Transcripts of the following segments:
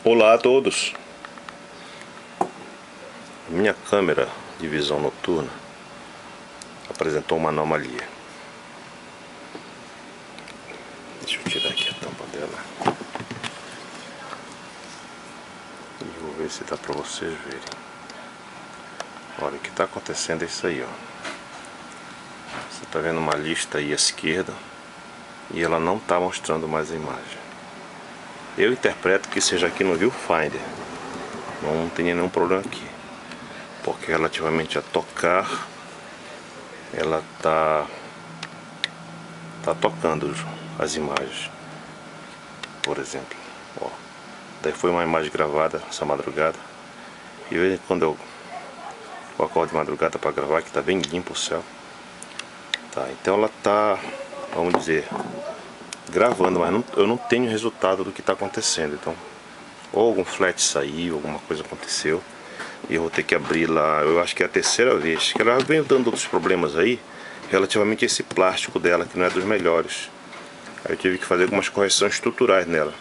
Olá a todos. Minha câmera de visão noturna apresentou uma anomalia. Deixa eu tirar aqui a tampa dela e vou ver se dá para vocês verem. Olha, o que está acontecendo é isso aí, ó. Você está vendo uma lista aí à esquerda e ela não está mostrando mais a imagem. Eu interpreto que seja aqui no Viewfinder. Não tem nenhum problema aqui, porque relativamente a tocar, ela tá tocando as imagens. Por exemplo, ó, daí foi uma imagem gravada essa madrugada, e quando eu acordo de madrugada para gravar, que tá bem limpo o céu, tá? Então ela tá, vamos dizer, gravando, mas eu não tenho resultado do que está acontecendo. Então, ou algum flat saiu, alguma coisa aconteceu, e eu vou ter que abrir lá. Eu acho que é a terceira vez que ela vem dando outros problemas aí, relativamente a esse plástico dela, que não é dos melhores. Aí eu tive que fazer algumas correções estruturais nela,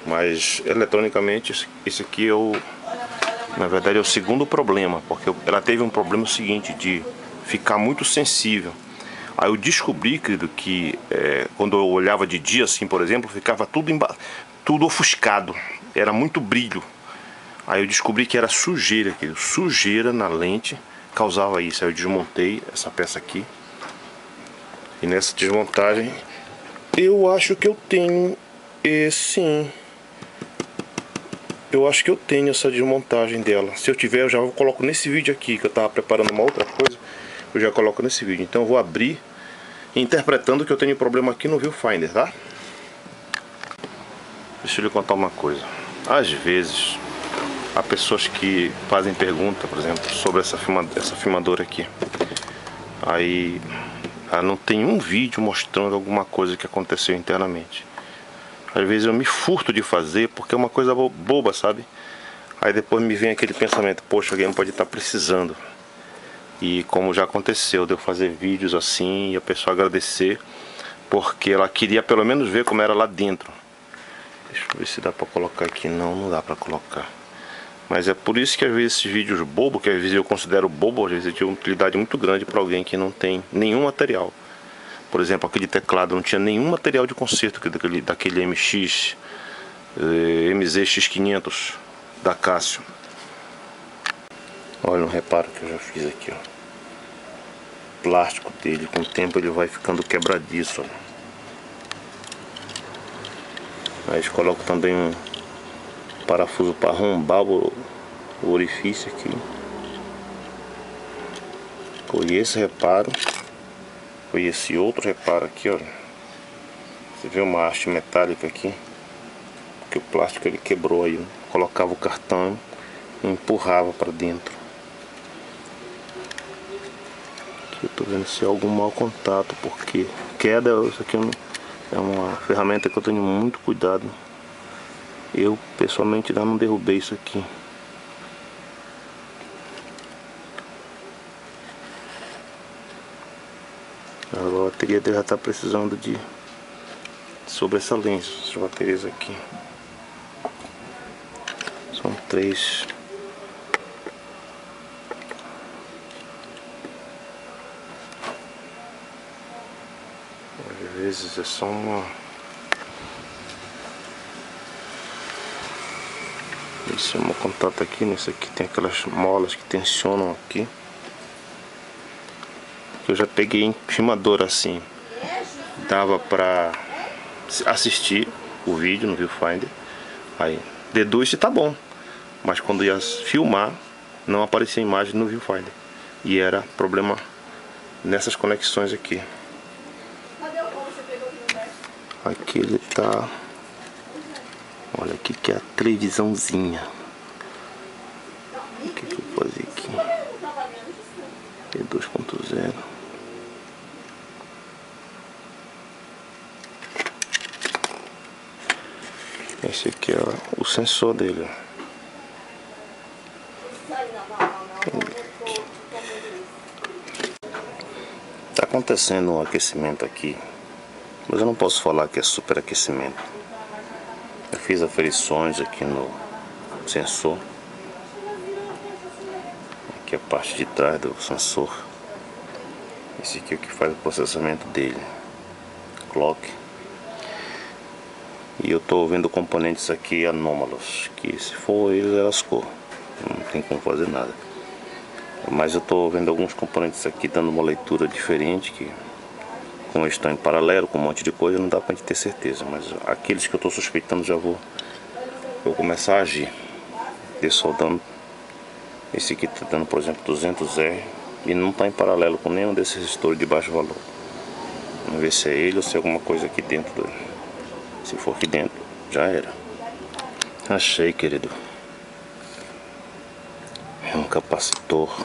mas eletronicamente esse aqui na verdade é o segundo problema, porque ela teve um problema seguinte, de ficar muito sensível. Aí eu descobri, querido, que quando eu olhava de dia assim, por exemplo, ficava tudo ofuscado, era muito brilho. Aí eu descobri que era sujeira, querido, sujeira na lente causava isso. Aí eu desmontei essa peça aqui, e nessa desmontagem eu acho que eu tenho sim. Eu acho que eu tenho essa desmontagem dela. Se eu tiver, eu já coloco nesse vídeo aqui, que eu tava preparando uma outra coisa. Eu já coloco nesse vídeo. Então eu vou abrir interpretando que eu tenho problema aqui no Viewfinder, tá? Deixa eu lhe contar uma coisa. Às vezes há pessoas que fazem pergunta, por exemplo, sobre essa filmadora aqui. Aí ela não tem um vídeo mostrando alguma coisa que aconteceu internamente. Às vezes eu me furto de fazer porque é uma coisa boba, sabe? Aí depois me vem aquele pensamento: poxa, alguém pode estar precisando. E como já aconteceu de eu fazer vídeos assim e a pessoa agradecer, porque ela queria pelo menos ver como era lá dentro. Deixa eu ver se dá pra colocar aqui. Não dá pra colocar. Mas é por isso que às vezes esses vídeos bobos, que às vezes eu considero bobo, às vezes tem uma utilidade muito grande para alguém que não tem nenhum material. Por exemplo, aquele teclado não tinha nenhum material de conserto daquele MZX500 da Casio. Olha um reparo que eu já fiz aqui, ó. O plástico dele, com o tempo ele vai ficando quebradiço, ó. Aí coloco também um parafuso para arrombar o orifício aqui. Foi esse reparo. Foi esse outro reparo aqui, olha. Você vê uma haste metálica aqui, porque o plástico ele quebrou aí. Colocava o cartão e empurrava para dentro. Aqui eu tô vendo se é algum mau contato, porque queda, isso aqui é uma ferramenta que eu tenho muito cuidado. Eu pessoalmente ainda não derrubei isso aqui. A bateria dele já está precisando de sobressalência. Essas baterias aqui são 3. Às vezes é só uma. Esse é o meu contato aqui. Nesse aqui tem aquelas molas que tensionam aqui. Eu já peguei em filmadora assim, dava pra assistir o vídeo no Viewfinder, aí deduz se tá bom, mas quando ia filmar não aparecia a imagem no Viewfinder, e era problema nessas conexões aqui. Aqui ele tá, olha aqui que é a televisãozinha. O que eu vou fazer aqui? E2.0. Esse aqui é o sensor dele. Tá acontecendo um aquecimento aqui, mas eu não posso falar que é superaquecimento. Eu fiz aferições aqui no sensor. Aqui é a parte de trás do sensor. Esse aqui é o que faz o processamento dele, clock. E eu tô vendo componentes aqui anômalos, que se for eles, lascou, não tem como fazer nada. Mas eu tô vendo alguns componentes aqui dando uma leitura diferente, que como eles estão em paralelo com um monte de coisa, não dá pra gente ter certeza. Mas aqueles que eu tô suspeitando já vou começar a agir. Soldando. Esse aqui tá dando, por exemplo, 200R e não tá em paralelo com nenhum desses resistores de baixo valor. Vamos ver se é ele ou se é alguma coisa aqui dentro dele. Se for aqui dentro, já era. Achei, querido. É um capacitor.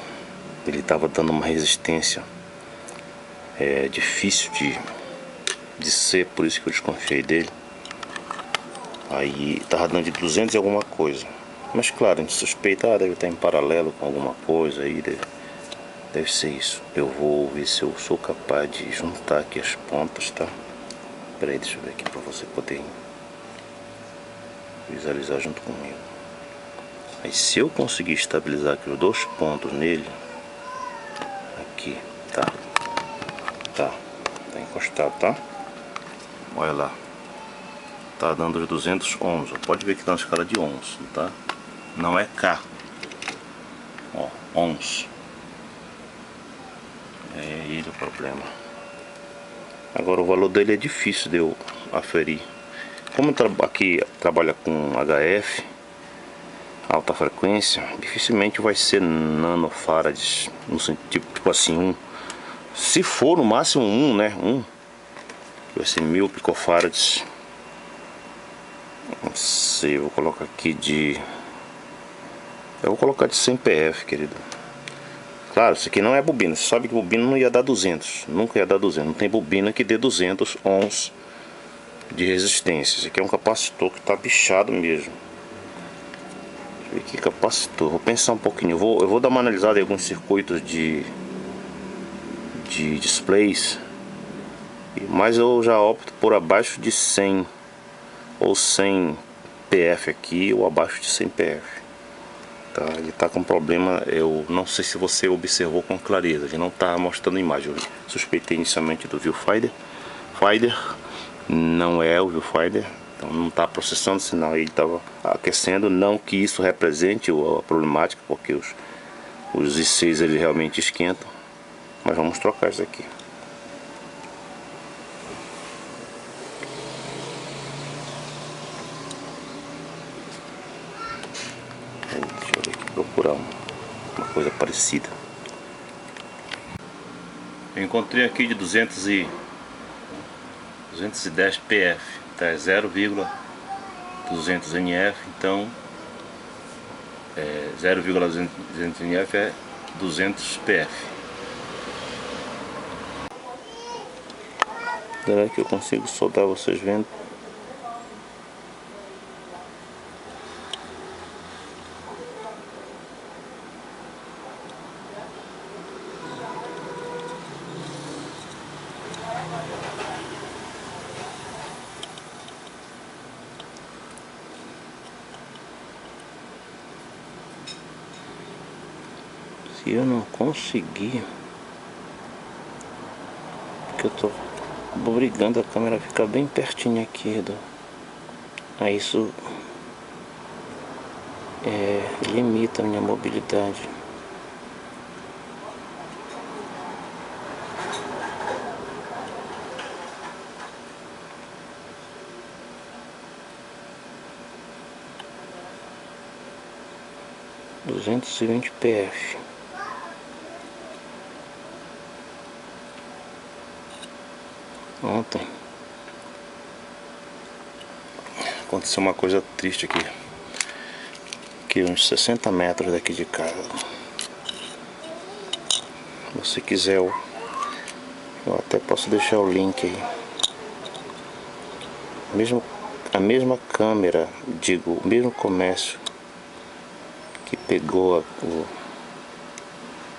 Ele tava dando uma resistência. É difícil de ser, por isso que eu desconfiei dele. Aí tava dando de 200 e alguma coisa. Mas claro, a gente suspeita, deve estar em paralelo com alguma coisa aí. Deve ser isso. Eu vou ver se eu sou capaz de juntar aqui as pontas, tá? Pera aí, deixa eu ver aqui pra você poder visualizar junto comigo. Aí se eu conseguir estabilizar aqui os dois pontos nele, aqui, tá encostado, tá? Olha lá, tá dando os 200 ohms. Pode ver que tá na escala de ohms, tá? Não é K, ó, ohms. É ele o problema. Agora o valor dele é difícil de eu aferir. Como aqui trabalha com HF, alta frequência, dificilmente vai ser nanofarads, no sentido, tipo assim, se for no máximo né, vai ser 1000 picofarads. Não sei, eu vou colocar aqui eu vou colocar de 100 PF, querido. Claro, isso aqui não é bobina. Você sabe que bobina não ia dar 200. Nunca ia dar 200. Não tem bobina que dê 200 ohms de resistência. Isso aqui é um capacitor que tá bichado mesmo. Deixa eu ver que capacitor. Vou pensar um pouquinho. Eu vou dar uma analisada em alguns circuitos de displays. Mas eu já opto por abaixo de 100 ou 100 PF aqui, ou abaixo de 100 PF. Tá, ele tá com problema, eu não sei se você observou com clareza, ele não tá mostrando imagem. Eu suspeitei inicialmente do viewfinder, não é o viewfinder, então não tá processando sinal, ele tava aquecendo. Não que isso represente a problemática, porque os I6 eles realmente esquentam, mas vamos trocar isso aqui. Deixa eu ver aqui, procurar uma coisa parecida. Eu encontrei aqui de 210 PF, tá? É 0,200 NF, então 0,200 NF é 200 PF. Será que eu consigo soltar, vocês vendo? Se eu não conseguir, porque eu tô obrigando a câmera a ficar bem pertinho aqui aí isso limita a minha mobilidade. Duzentos e vinte PF. Ontem aconteceu uma coisa triste aqui, que uns 60 metros daqui de casa. Se você quiser, eu até posso deixar o link aí. A mesma câmera, digo, o mesmo comércio que pegou o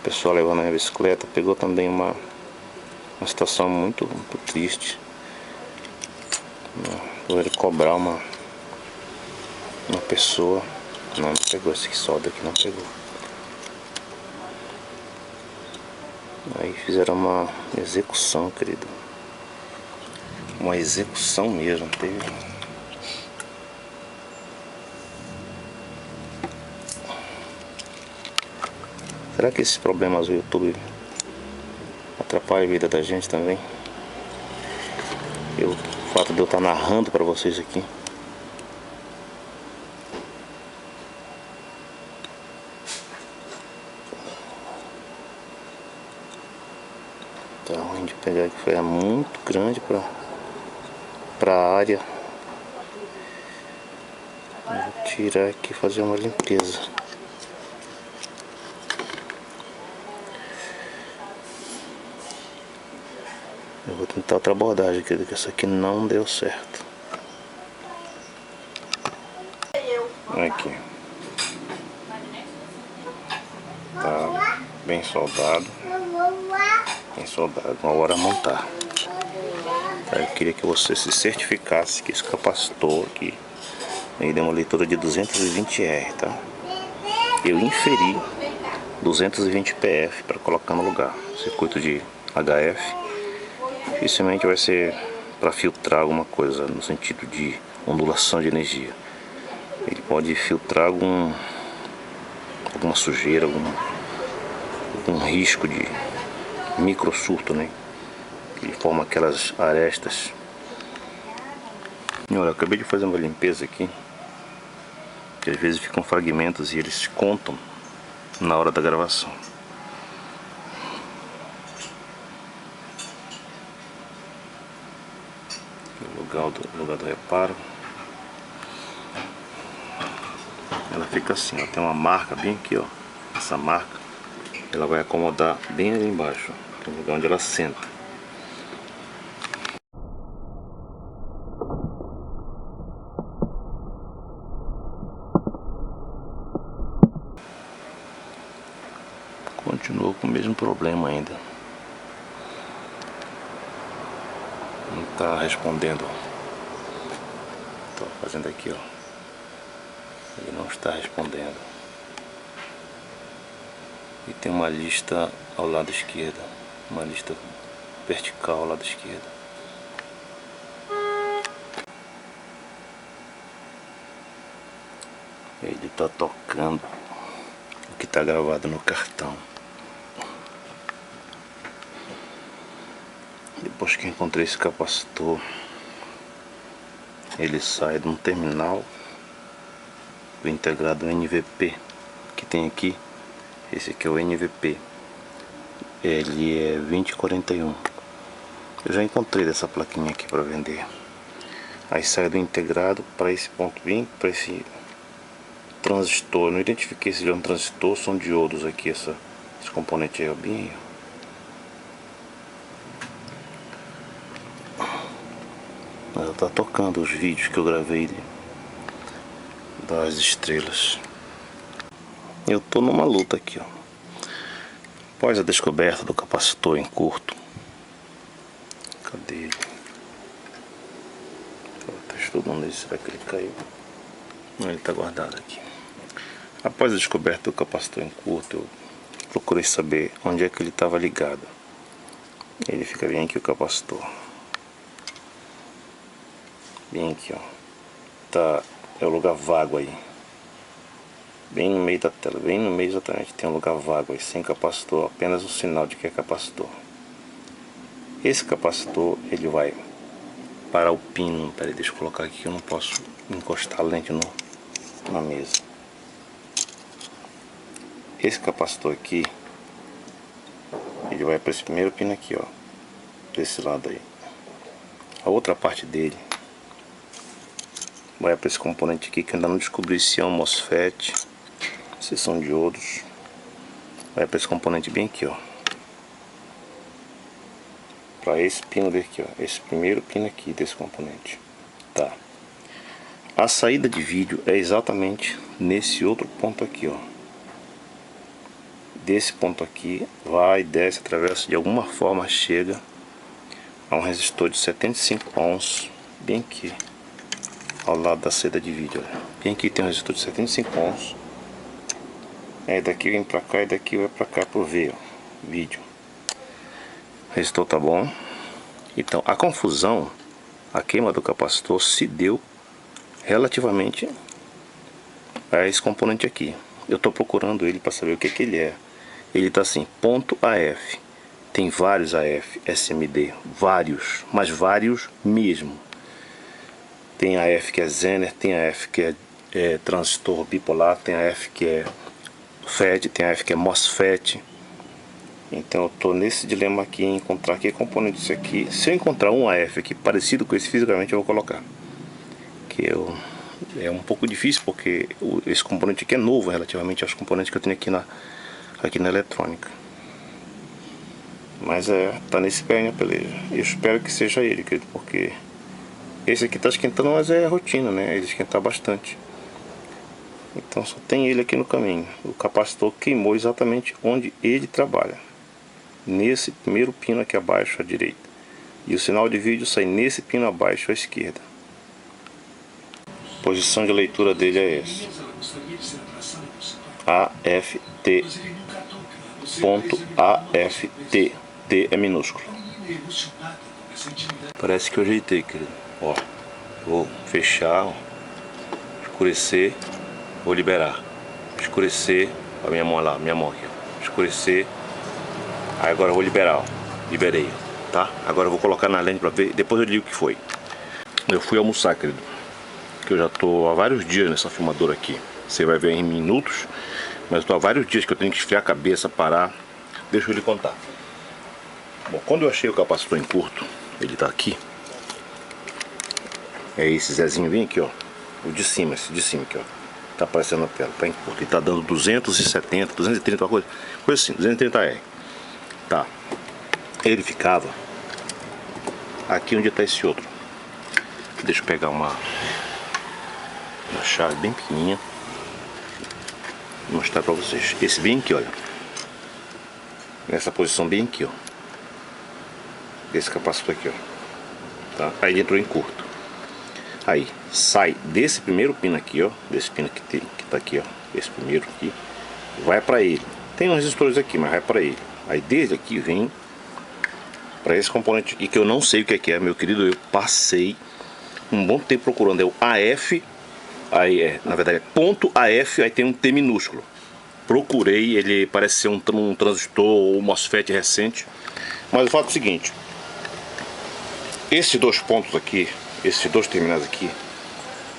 pessoal levando a bicicleta, pegou também uma situação muito triste. Vou ele cobrar uma uma pessoa não pegou, esse solda aqui não pegou. Aí fizeram uma execução, querido. Uma execução mesmo, teve. Será que esses problemas do YouTube atrapalham a vida da gente também? O fato de eu estar narrando para vocês aqui. Tá ruim de pegar, que foi muito grande para a área. Eu vou tirar aqui e fazer uma limpeza. Eu vou tentar outra abordagem, que essa aqui não deu certo. Aqui. Tá bem soldado. Bem soldado. Uma hora a montar. Tá, eu queria que você se certificasse que esse capacitor aqui ele deu uma leitura de 220R, tá? Eu inferi 220 PF para colocar no lugar. Circuito de HF. Dificilmente vai ser para filtrar alguma coisa no sentido de ondulação de energia. Ele pode filtrar alguma sujeira, algum risco de micro surto, né? Que forma aquelas arestas. E olha, eu acabei de fazer uma limpeza aqui, que às vezes ficam fragmentos e eles contam na hora da gravação. Lugar do reparo. Ela fica assim, ó, tem uma marca bem aqui, ó. Essa marca ela vai acomodar bem ali embaixo, ó, que é o lugar onde ela senta. Continuou com o mesmo problema ainda. Não está respondendo. Estou fazendo aqui, ó. Ele não está respondendo. E tem uma lista ao lado esquerdo. Uma lista vertical ao lado esquerdo. Ele está tocando o que está gravado no cartão. Depois que encontrei esse capacitor, ele sai de um terminal do integrado NVP que tem aqui. Esse aqui é o NVP, ele é 2041. Eu já encontrei dessa plaquinha aqui para vender. Aí sai do integrado para esse ponto, bem para esse transistor. Eu não identifiquei se é um transistor ou são diodos aqui, esse componente aí, ó, bem. Ela tá tocando os vídeos que eu gravei das estrelas. Eu tô numa luta aqui, ó. Após a descoberta do capacitor em curto. Cadê ele? Tá estudando isso, será que ele caiu? Não, ele tá guardado aqui. Após a descoberta do capacitor em curto, eu procurei saber onde é que ele estava ligado. Ele fica bem aqui, o capacitor. Bem aqui, ó. Tá, é o lugar vago aí. Bem no meio da tela, bem no meio exatamente. Tem um lugar vago aí, sem capacitor, apenas o sinal de que é capacitor. Esse capacitor, ele vai para o pino. Peraí, deixa eu colocar aqui que eu não posso encostar a lente na mesa. Esse capacitor aqui, ele vai para esse primeiro pino aqui, ó. Desse lado aí. A outra parte dele vai para esse componente aqui que eu ainda não descobri se é um MOSFET, se são diodos. Vai para esse componente bem aqui, ó. Para esse pino daqui, ó. Esse primeiro pino aqui desse componente. Tá. A saída de vídeo é exatamente nesse outro ponto aqui, ó. Desse ponto aqui, vai, desce, atravessa, de alguma forma chega a um resistor de 75 ohms, bem aqui, ao lado da saída de vídeo, olha. Bem aqui tem um resistor de 75 ohms. Aí daqui vem pra cá e daqui vai pra cá pro ver, ó, vídeo. O resistor tá bom. Então a confusão, a queima do capacitor se deu relativamente a esse componente aqui. Eu tô procurando ele para saber o que ele é. Ele tá assim, ponto AF. Tem vários AF, SMD, vários, mas vários mesmo. Tem AF que é Zener, tem AF que é transistor bipolar, tem AF que é FET, tem AF que é MOSFET. Então eu tô nesse dilema aqui em encontrar que componente isso aqui. Se eu encontrar um AF aqui parecido com esse fisicamente, eu vou colocar. É um pouco difícil porque esse componente aqui é novo relativamente aos componentes que eu tenho aqui na eletrônica. Mas tá nesse pé a peleja. Eu espero que seja ele, querido, porque esse aqui tá esquentando, mas é rotina, né? Ele esquentar bastante. Então só tem ele aqui no caminho. O capacitor queimou exatamente onde ele trabalha, nesse primeiro pino aqui abaixo à direita. E o sinal de vídeo sai nesse pino abaixo à esquerda. A posição de leitura dele é essa. AFT. Ponto AFT. T é minúsculo. Parece que eu ajeitei, querido. Ó, vou fechar, ó, escurecer, vou liberar. Escurecer, a minha mão lá, minha mão aqui, ó. Escurecer. Aí agora eu vou liberar, ó. Liberei, tá? Agora eu vou colocar na lente pra ver, depois eu digo o que foi. Eu fui almoçar, querido, que eu já tô há vários dias nessa filmadora aqui. Você vai ver em minutos, mas eu tô há vários dias que eu tenho que esfriar a cabeça, parar. Deixa eu lhe contar. Bom, quando eu achei o capacitor em curto, ele tá aqui. É esse Zezinho bem aqui, ó. O de cima, esse de cima aqui, ó. Tá aparecendo na tela, tá em curto. Ele tá dando 270, 230, uma coisa assim, 230R. Tá. Ele ficava aqui onde tá esse outro. Deixa eu pegar uma chave bem pequenininha. Vou mostrar pra vocês. Esse bem aqui, olha. Nessa posição bem aqui, ó. Desse capacitor aqui, ó. Tá? Aí ele entrou em curto. Aí sai desse primeiro pino aqui, ó. Desse pino que tá aqui, ó. Esse primeiro aqui. Vai pra ele. Tem uns resistores aqui, mas vai pra ele. Aí desde aqui vem pra esse componente aqui, que eu não sei o que é, meu querido. Eu passei um bom tempo procurando. É o AF. Aí na verdade é ponto AF. Aí tem um T minúsculo. Procurei, ele parece ser um transistor ou MOSFET recente. Mas o fato é o seguinte. Esses dois pontos aqui, esses dois terminais aqui,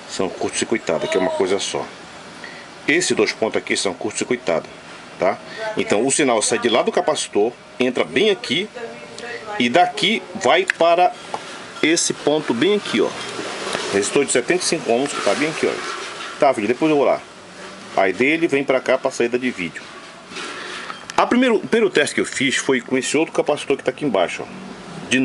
são curto-circuitados, que é uma coisa só. Esses dois pontos aqui são curto-circuitados, tá? Então o sinal sai de lá do capacitor, entra bem aqui, e daqui vai para esse ponto bem aqui, ó. Resistor de 75 ohms, que tá bem aqui, ó. Tá, filho, depois eu vou lá. Aí dele vem para cá para a saída de vídeo. O primeiro teste que eu fiz foi com esse outro capacitor que tá aqui embaixo, ó, de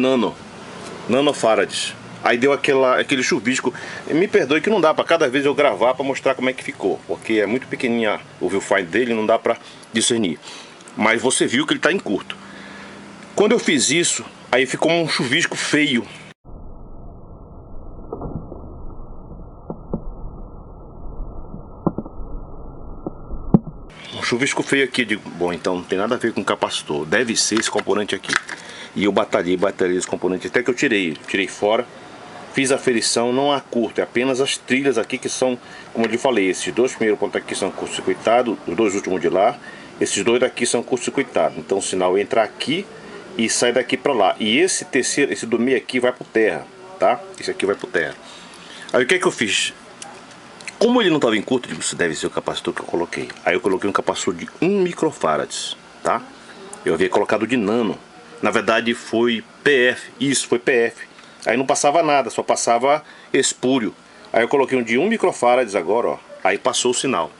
nanofarads. Aí deu aquele chuvisco. Me perdoe que não dá para cada vez eu gravar para mostrar como é que ficou, porque é muito pequenininha o viewfinder dele, não dá para discernir. Mas você viu que ele está em curto. Quando eu fiz isso, aí ficou um chuvisco feio. Um chuvisco feio aqui. Eu digo, bom, então não tem nada a ver com o capacitor. Deve ser esse componente aqui. E eu batalhei esse componente até que eu tirei fora. Fiz a aferição, não há curto, é apenas as trilhas aqui que são, como eu lhe falei, esses dois primeiros pontos aqui são curto-circuitados, os dois últimos de lá, esses dois daqui são curto-circuitados. Então o sinal entra aqui e sai daqui para lá. E esse terceiro, esse do meio aqui vai por terra, tá? Esse aqui vai por terra. Aí o que é que eu fiz? Como ele não estava em curto, eu digo, isso deve ser o capacitor que eu coloquei. Aí eu coloquei um capacitor de 1 microfarads, tá? Eu havia colocado de nano. Na verdade foi PF, isso foi PF. Aí não passava nada, só passava espúrio. Aí eu coloquei um de 1 microfarads agora, ó. Aí passou o sinal.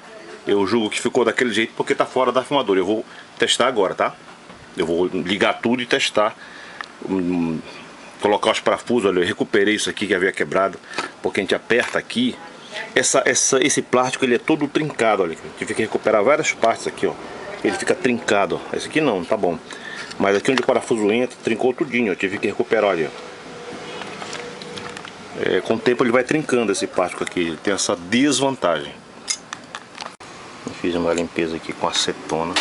Eu julgo que ficou daquele jeito porque tá fora da filmadora. Eu vou testar agora, tá? Eu vou ligar tudo e testar. Colocar os parafusos, olha, eu recuperei isso aqui que havia quebrado. Porque a gente aperta aqui. Esse plástico ele é todo trincado, olha. Eu tive que recuperar várias partes aqui, ó. Ele fica trincado, ó. Esse aqui não, tá bom. Mas aqui onde o parafuso entra, trincou tudinho. Eu tive que recuperar, olha. Com o tempo ele vai trincando esse plástico aqui, ele tem essa desvantagem. Eu fiz uma limpeza aqui com acetona,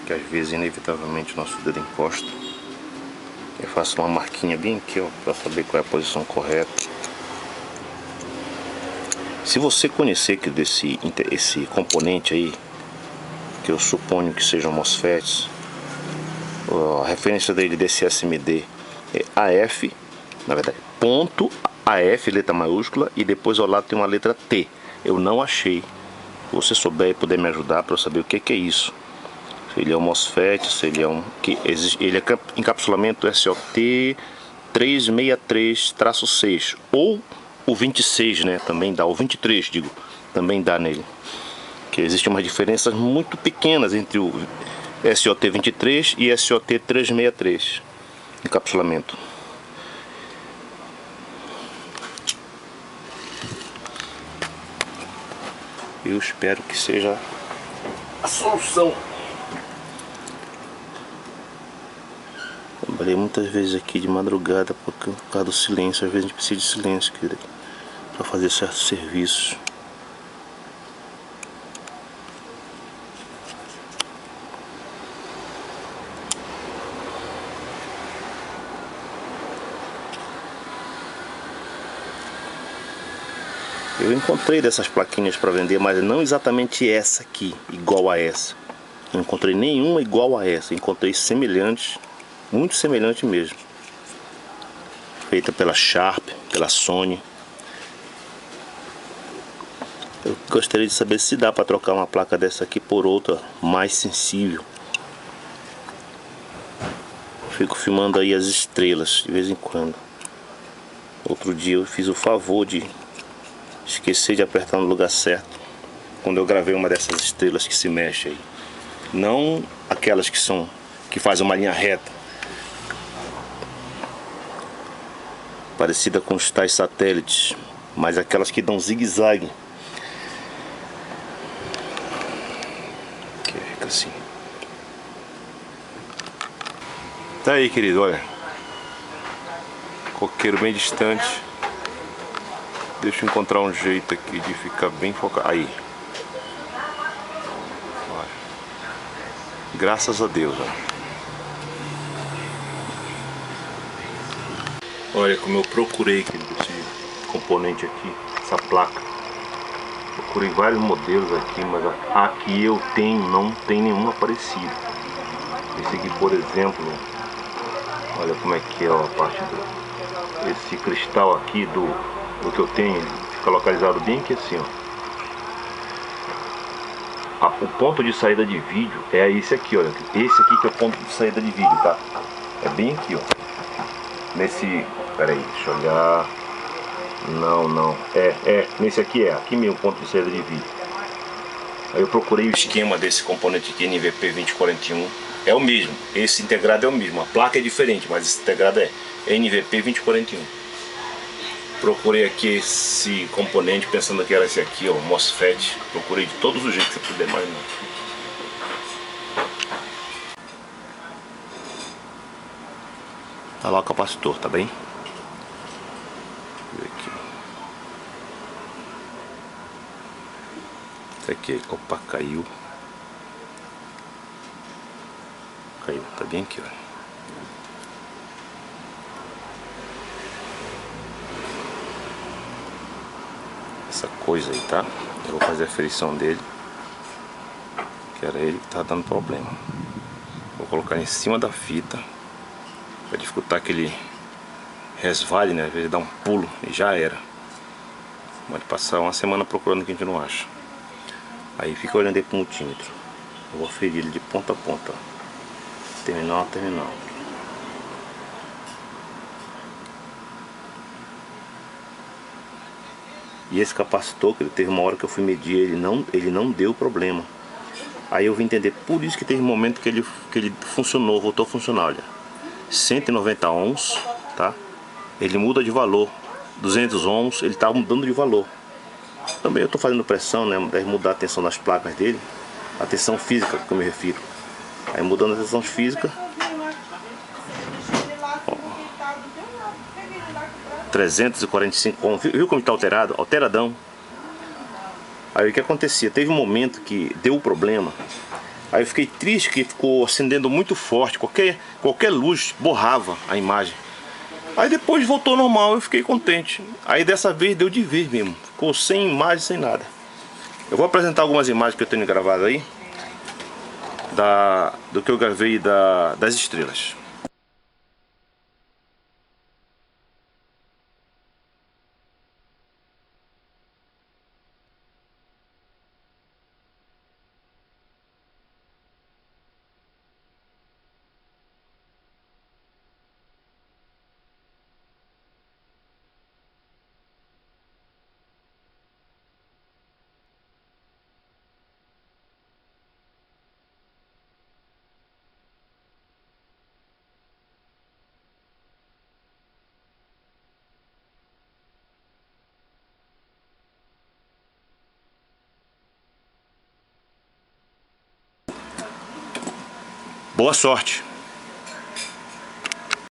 que às vezes inevitavelmente o nosso dedo encosta. Eu faço uma marquinha bem aqui, ó, para saber qual é a posição correta. Se você conhecer que esse componente aí, que eu suponho que sejam MOSFETs, a referência dele desse SMD é AF, na verdade, ponto AF, letra maiúscula, e depois ao lado tem uma letra T. Eu não achei. Se você souber e puder me ajudar para eu saber o que é isso. Se ele é um MOSFET, se ele é um... ele é encapsulamento SOT 363-6 ou o 26, né? Também dá, o 23, digo, também dá nele. Que existem umas diferenças muito pequenas entre o SOT 23 e SOT 363 encapsulamento. Eu espero que seja a solução. Trabalhei muitas vezes aqui de madrugada por causa do silêncio. Às vezes a gente precisa de silêncio, querido, para fazer certos serviços. Eu encontrei dessas plaquinhas para vender, mas não exatamente essa aqui, igual a essa. Não encontrei nenhuma igual a essa. Encontrei semelhantes, muito semelhante mesmo. Feita pela Sharp, pela Sony. Eu gostaria de saber se dá para trocar uma placa dessa aqui por outra mais sensível. Fico filmando aí as estrelas de vez em quando. Outro dia eu fiz o favor de esquecer de apertar no lugar certo quando eu gravei uma dessas estrelas que se mexe aí. Não aquelas que fazem uma linha reta, parecida com os tais satélites, mas aquelas que dão zigue-zague, que fica assim. Tá aí, querido, olha, coqueiro bem distante. Deixa eu encontrar um jeito aqui de ficar bem focado. Aí. Olha. Graças a Deus, ó. Olha como eu procurei, querido, esse componente aqui, essa placa. Procurei vários modelos aqui, mas a que eu tenho não tem nenhuma parecida. Esse aqui, por exemplo, olha como é que é, ó, a parte do... Esse cristal aqui do que eu tenho, fica localizado bem aqui assim, ó. O ponto de saída de vídeo é esse aqui, olha. Esse aqui que é o ponto de saída de vídeo, tá? É bem aqui, ó. Nesse... Pera aí, deixa eu olhar. Não. Nesse aqui aqui mesmo o ponto de saída de vídeo. Aí eu procurei o esquema desse componente aqui, NVP 2041. É o mesmo, esse integrado é o mesmo. A placa é diferente, mas esse integrado é NVP 2041. Procurei aqui esse componente pensando que era esse aqui, ó, MOSFET. Procurei de todos os jeitos que você puder imaginar. Tá lá o capacitor, tá bem? Deixa eu ver aqui. Esse aqui, opa, caiu. Caiu, tá bem aqui, ó. Essa coisa aí, tá? Eu vou fazer a aferição dele, que era ele que tá dando problema. Vou colocar em cima da fita para dificultar aquele resvale, né? Às vezes dá um pulo e já era. Pode passar uma semana procurando que a gente não acha. Aí fica olhando aí pro multímetro. Eu vou aferir ele de ponta a ponta, terminal a terminal. E esse capacitor, que ele teve uma hora que eu fui medir, ele não deu problema. Aí eu vim entender, por isso que teve um momento que ele funcionou, voltou a funcionar, olha. 190 ohms, tá? Ele muda de valor. 200 ohms, ele tá mudando de valor. Também eu tô fazendo pressão, né? Deve mudar a tensão das placas dele. A tensão física que eu me refiro. Aí mudando a tensão física. Ó. 345 conto. Viu como está alterado? Alteradão. Aí o que acontecia? Teve um momento que deu problema. Aí eu fiquei triste que ficou acendendo muito forte. Qualquer luz borrava a imagem. Aí depois voltou normal, eu fiquei contente. Aí dessa vez deu de ver mesmo. Ficou sem imagem, sem nada. Eu vou apresentar algumas imagens que eu tenho gravado aí. Do que eu gravei das estrelas. Boa sorte!